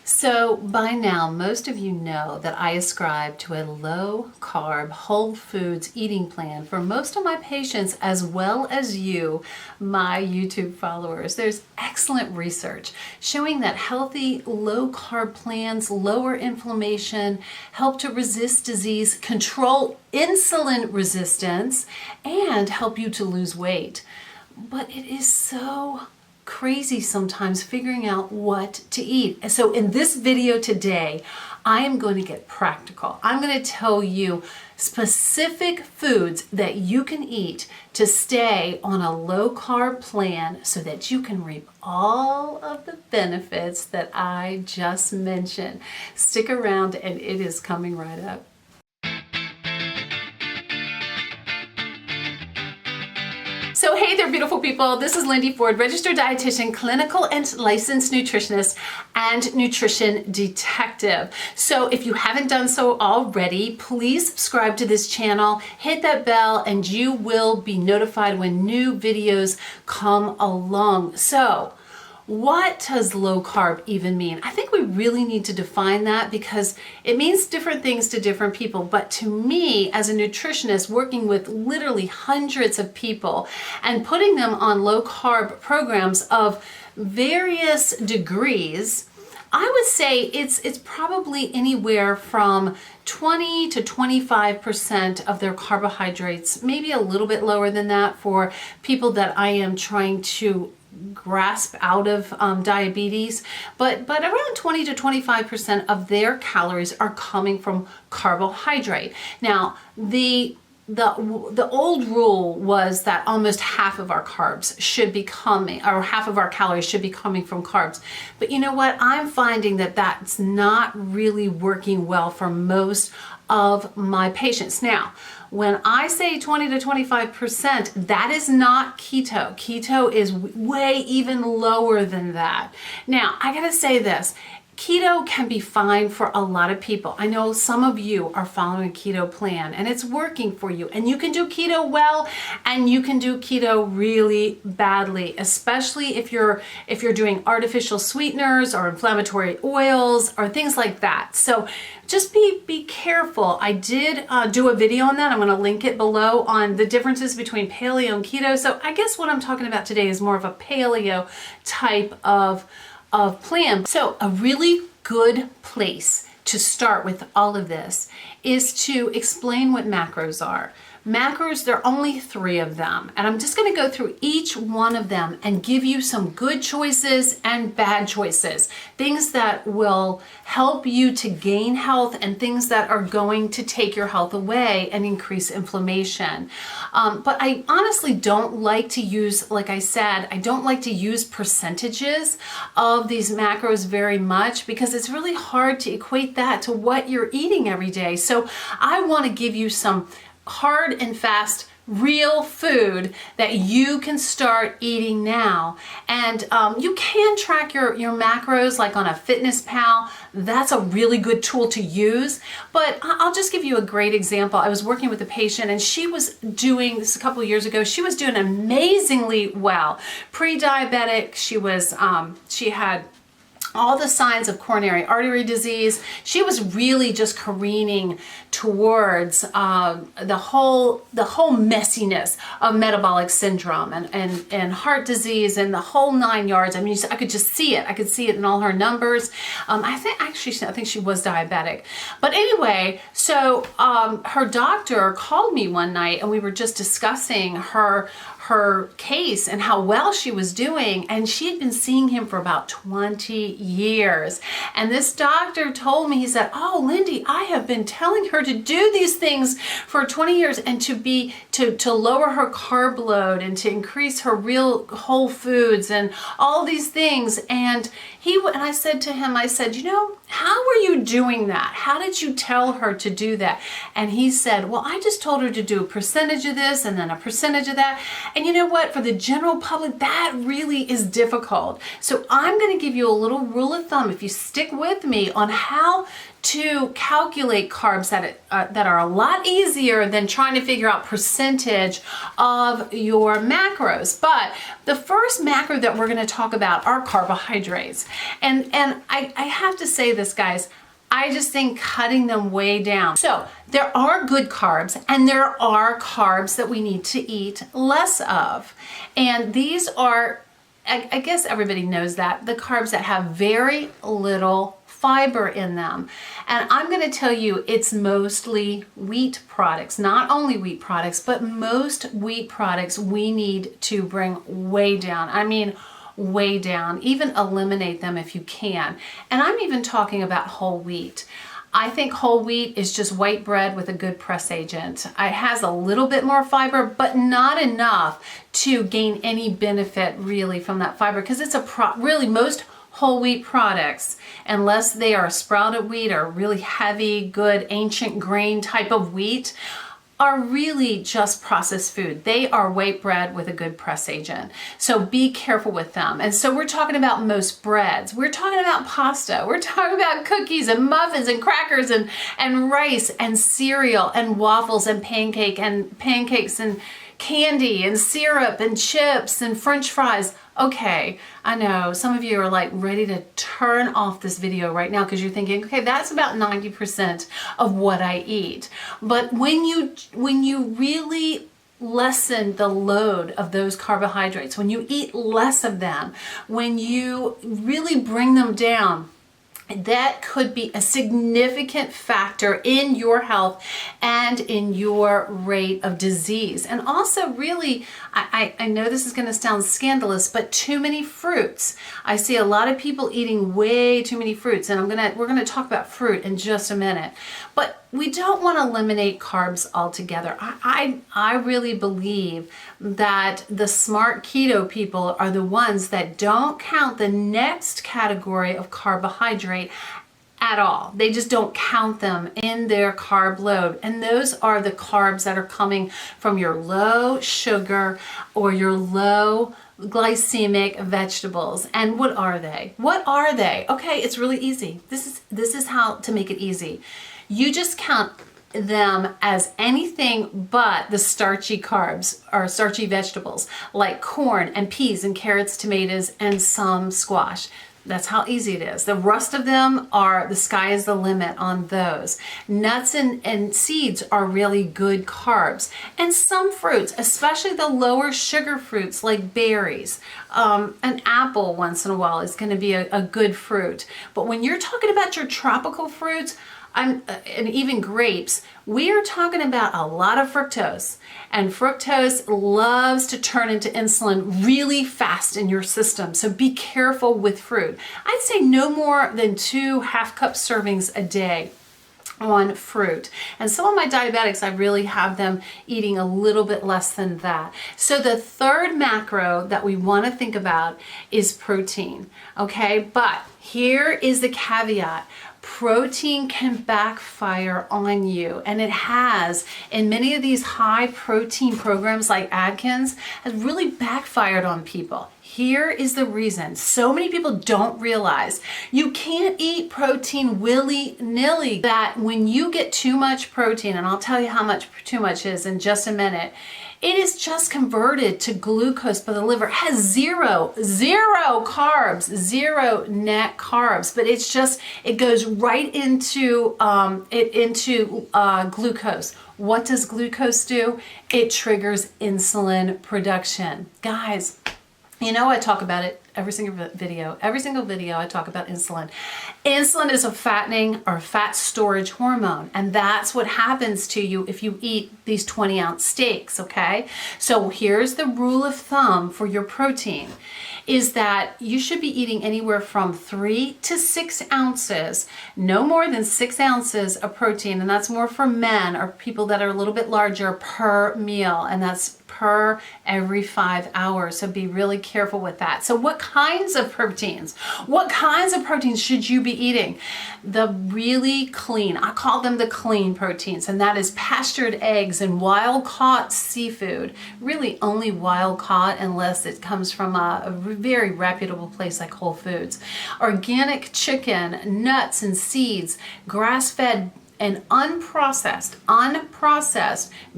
So by now, most of you know that I ascribe to a low-carb, whole foods eating plan for most of my patients, as well as you, my YouTube followers. There's excellent research showing that healthy low-carb plans lower inflammation, help to resist disease, control insulin resistance, and help you to lose weight. But it is so crazy sometimes figuring out what to eat. So in this video today, I am going to get practical. I'm going to tell you specific foods that you can eat to stay on a low carb plan so that you can reap all of the benefits that I just mentioned. Stick around and it is coming right up. So hey there, beautiful people. This is Lindy Ford, registered dietitian, clinical and licensed nutritionist, and nutrition detective. So if you haven't done so already, please subscribe to this channel, hit that bell, and you will be notified when new videos come along. So what does low carb even mean? I think we really need to define that because it means different things to different people. But to me, as a nutritionist working with literally hundreds of people and putting them on low carb programs of various degrees, I would say it's probably anywhere from 20 to 25% of their carbohydrates, maybe a little bit lower than that for people that I am trying to grasp out of diabetes, but around 20 to 25% of their calories are coming from carbohydrate. Now, the old rule was that almost half of our carbs should be coming, or half of our calories should be coming from carbs. But you know what? I'm finding that that's not really working well for most of my patients. Now, when I say 20 to 25%, that is not keto. Keto is way even lower than that. Now, I gotta say this. Keto can be fine for a lot of people. I know some of you are following a keto plan and it's working for you, and you can do keto well and you can do keto really badly, especially if you're doing artificial sweeteners or inflammatory oils or things like that. So just be careful. I did do a video on that. I'm going to link it below on the differences between paleo and keto. So I guess what I'm talking about today is more of a paleo type of plan. So a really good place to start with all of this is to explain what macros are. Macros, there are only 3 of them, and I'm just going to go through each one of them and give you some good choices and bad choices, things that will help you to gain health and things that are going to take your health away and increase inflammation. But I honestly don't like to use, like I said, I don't like to use percentages of these macros very much because it's really hard to equate that to what you're eating every day. So I want to give you some hard and fast real food that you can start eating now. And you can track your macros like on a FitnessPal. That's a really good tool to use. But I'll just give you a great example. I was working with a patient and she was doing this a couple of years ago. She was doing amazingly well. Pre-diabetic, she had all the signs of coronary artery disease. She was really just careening towards the whole messiness of metabolic syndrome and heart disease and the whole 9 yards. I mean, I could just see it. I could see it in all her numbers. I think she was diabetic. But anyway, so her doctor called me one night and we were just discussing her case and how well she was doing, and she had been seeing him for about 20 years. And this doctor told me, he said, "Oh, Lindy, I have been telling her to do these things for 20 years and to lower her carb load and to increase her real whole foods and all these things." And I said to him, I said, "You know, how were you doing that? How did you tell her to do that?" And he said, "Well, I just told her to do a percentage of this and then a percentage of that." And you know what? For the general public, that really is difficult. So I'm going to give you a little rule of thumb, if you stick with me, on how to calculate carbs that are a lot easier than trying to figure out percentage of your macros. But the first macro that we're going to talk about are carbohydrates. And I have to say this, guys, I just think cutting them way down. So there are good carbs and there are carbs that we need to eat less of. And these are, I guess everybody knows that, the carbs that have very little fiber in them. And I'm going to tell you, it's mostly wheat products. Not only wheat products, but most wheat products we need to bring way down. I mean, way down. Even eliminate them if you can. And I'm even talking about whole wheat. I think whole wheat is just white bread with a good press agent. It has a little bit more fiber, but not enough to gain any benefit really from that fiber, because it's really most whole wheat products, unless they are sprouted wheat or really heavy, good ancient grain type of wheat, are really just processed food. They are white bread with a good press agent. So be careful with them. And so we're talking about most breads. We're talking about pasta. We're talking about cookies and muffins and crackers and rice and cereal and waffles and pancakes and candy and syrup and chips and French fries. Okay, I know some of you are like ready to turn off this video right now because you're thinking, okay, that's about 90% of what I eat. But when you really lessen the load of those carbohydrates, when you eat less of them, when you really bring them down, that could be a significant factor in your health and in your rate of disease. And also really, I know this is going to sound scandalous, but too many fruits. I see a lot of people eating way too many fruits, and we're going to talk about fruit in just a minute. But we don't want to eliminate carbs altogether. I really believe that the smart keto people are the ones that don't count the next category of carbohydrate at all. They just don't count them in their carb load. And those are the carbs that are coming from your low sugar or your low glycemic vegetables. And what are they? What are they? Okay, it's really easy. This is how to make it easy. You just count them as anything but the starchy carbs or starchy vegetables like corn and peas and carrots, tomatoes, and some squash. That's how easy it is. The rest of them are, the sky is the limit on those. Nuts and seeds are really good carbs. And some fruits, especially the lower sugar fruits like berries. An apple once in a while is going to be a good fruit. But when you're talking about your tropical fruits, and even grapes, we are talking about a lot of fructose. And fructose loves to turn into insulin really fast in your system. So be careful with fruit. I'd say no more than 2 half-cup servings a day on fruit. And some of my diabetics, I really have them eating a little bit less than that. So the third macro that we want to think about is protein. Okay, but here is the caveat. Protein can backfire on you, and it has in many of these high protein programs like Atkins has really backfired on people. Here is the reason. So many people don't realize you can't eat protein willy-nilly, that when you get too much protein, and I'll tell you how much too much is in just a minute, it is just converted to glucose by the liver. It has zero carbs, zero net carbs, but it goes right into glucose. What does glucose do? It triggers insulin production. Guys, you know I talk about it every single video. Every single video I talk about insulin. Insulin is a fattening or fat storage hormone, and that's what happens to you if you eat these 20-ounce steaks, okay? So here's the rule of thumb for your protein, is that you should be eating anywhere from 3 to 6 ounces, no more than 6 ounces of protein, and that's more for men or people that are a little bit larger per meal, and that's occur every 5 hours. So be really careful with that. So what kinds of proteins? What kinds of proteins should you be eating? The really clean, I call them the clean proteins, and that is pastured eggs and wild caught seafood. Really only wild caught unless it comes from a very reputable place like Whole Foods. Organic chicken, nuts and seeds, grass-fed and unprocessed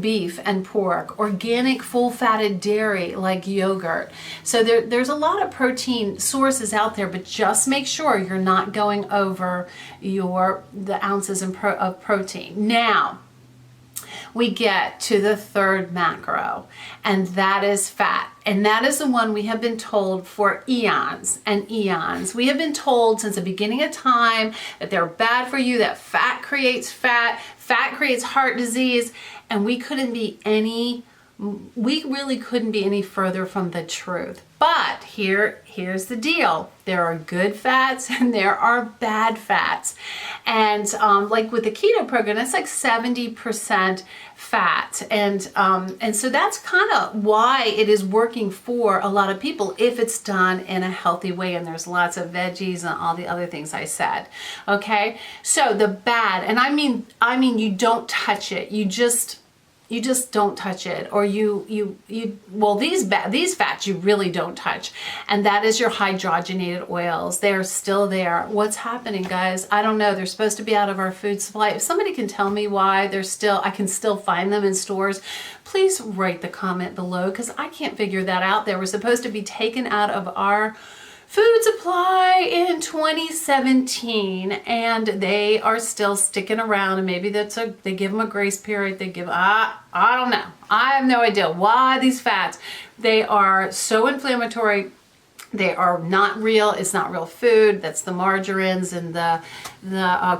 beef and pork, organic full-fatted dairy like yogurt. So there's a lot of protein sources out there, but just make sure you're not going over the ounces of protein. Now, we get to the third macro, and that is fat. And that is the one we have been told for eons and eons. We have been told since the beginning of time that they're bad for you, that fat creates heart disease, and we really couldn't be any further from the truth. But here's the deal. There are good fats and there are bad fats. And like with the keto program, it's like 70% fat. And so that's kind of why it is working for a lot of people if it's done in a healthy way. And there's lots of veggies and all the other things I said. Okay, so the bad, and I mean you don't touch it. You just don't touch it, or these fats you really don't touch, and that is your hydrogenated oils. They're still there. What's happening, guys? I don't know. They're supposed to be out of our food supply. If somebody can tell me why I can still find them in stores, please write the comment below, because I can't figure that out. They were supposed to be taken out of our food supply in 2017, and they are still sticking around, and maybe they give them a grace period. I don't know. I have no idea why these fats, they are so inflammatory. They are not real. It's not real food. That's the margarines and the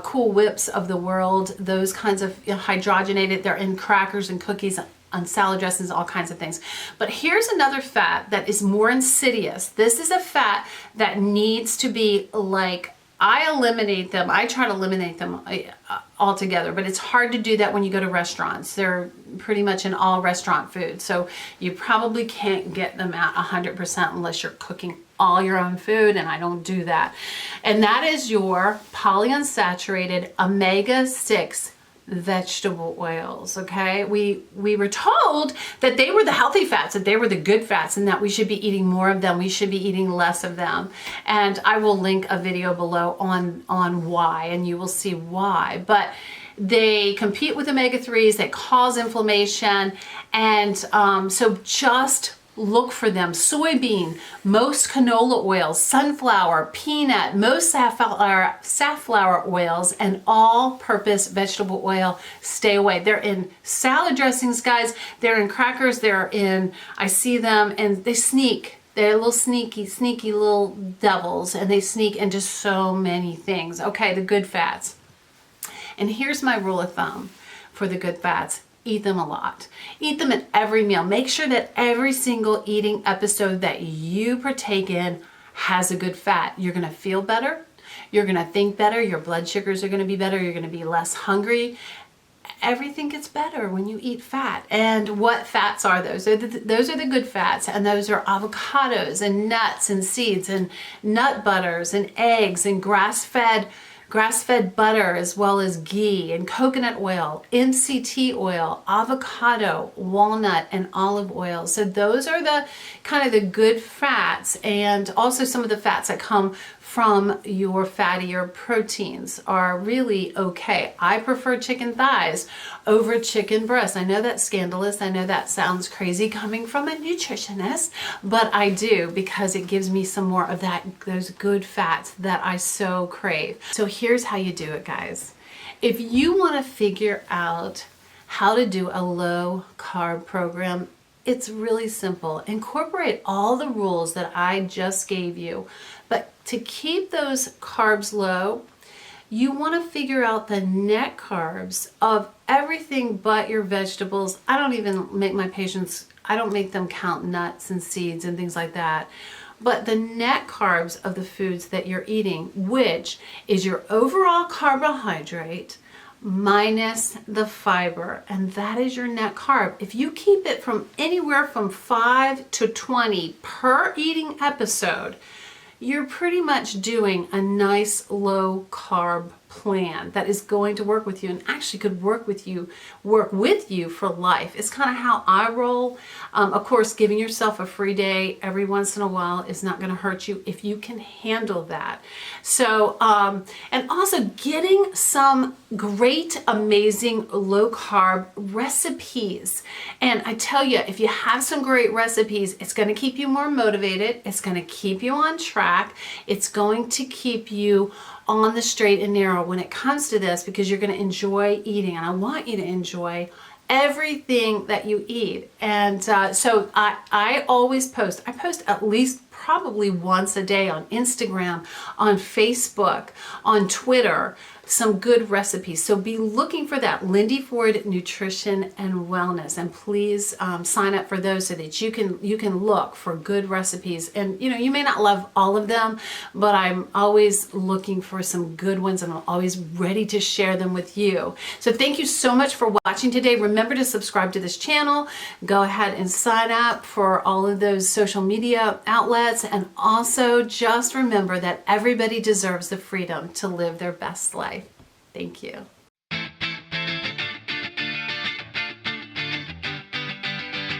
Cool Whips of the world. Those kinds of hydrogenated, they're in crackers and cookies, on salad dressings, all kinds of things. But here's another fat that is more insidious. This is a fat that needs to be I eliminate them. I try to eliminate them altogether, but it's hard to do that when you go to restaurants. They're pretty much in all restaurant food. So you probably can't get them out 100% unless you're cooking all your own food, and I don't do that. And that is your polyunsaturated omega-6 vegetable oils. Okay, we were told that they were the healthy fats, that they were the good fats, and that we should be eating more of them. We should be eating less of them. And I will link a video below on why, and you will see why. But they compete with omega-3s, they cause inflammation, and so just look for them. Soybean, most canola oils, sunflower, peanut, most safflower oils, and all-purpose vegetable oil, stay away. They're in salad dressings, guys. They're in crackers. I see them, and they sneak. They're little sneaky little devils, and they sneak into so many things. Okay, the good fats. And here's my rule of thumb for the good fats. Eat them a lot. Eat them at every meal. Make sure that every single eating episode that you partake in has a good fat. You're going to feel better. You're going to think better. Your blood sugars are going to be better. You're going to be less hungry. Everything gets better when you eat fat. And what fats are those? Those are the good fats. And those are avocados and nuts and seeds and nut butters and eggs and grass-fed butter, as well as ghee and coconut oil, MCT oil, avocado, walnut, and olive oil. So those are the kind of the good fats, and also some of the fats that come from your fattier proteins are really okay. I prefer chicken thighs over chicken breasts. I know that's scandalous. I know that sounds crazy coming from a nutritionist, but I do, because it gives me some more of those good fats that I so crave. So here's how you do it, guys. If you want to figure out how to do a low carb program, it's really simple. Incorporate all the rules that I just gave you, but to keep those carbs low, you want to figure out the net carbs of everything but your vegetables. I don't even make my patients, I don't make them count nuts and seeds and things like that. But the net carbs of the foods that you're eating, which is your overall carbohydrate minus the fiber, and that is your net carb. If you keep it from anywhere from 5 to 20 per eating episode, you're pretty much doing a nice low carb plan that is going to work with you, and actually could work with you for life. It's kind of how I roll. Of course, giving yourself a free day every once in a while is not going to hurt you if you can handle that. So, and also getting some great, amazing low carb recipes. And I tell you, if you have some great recipes, it's going to keep you more motivated. It's going to keep you on track. It's going to keep you on the straight and narrow when it comes to this, because you're going to enjoy eating, and I want you to enjoy everything that you eat. And so I always post. I post at least probably once a day on Instagram, on Facebook, on Twitter, some good recipes. So be looking for that, Lindy Ford Nutrition and Wellness, and please sign up for those so that you can look for good recipes. And you may not love all of them, but I'm always looking for some good ones, and I'm always ready to share them with you. So thank you so much for watching today. Remember to subscribe to this channel. Go ahead and sign up for all of those social media outlets, and also just remember that everybody deserves the freedom to live their best life. Thank you.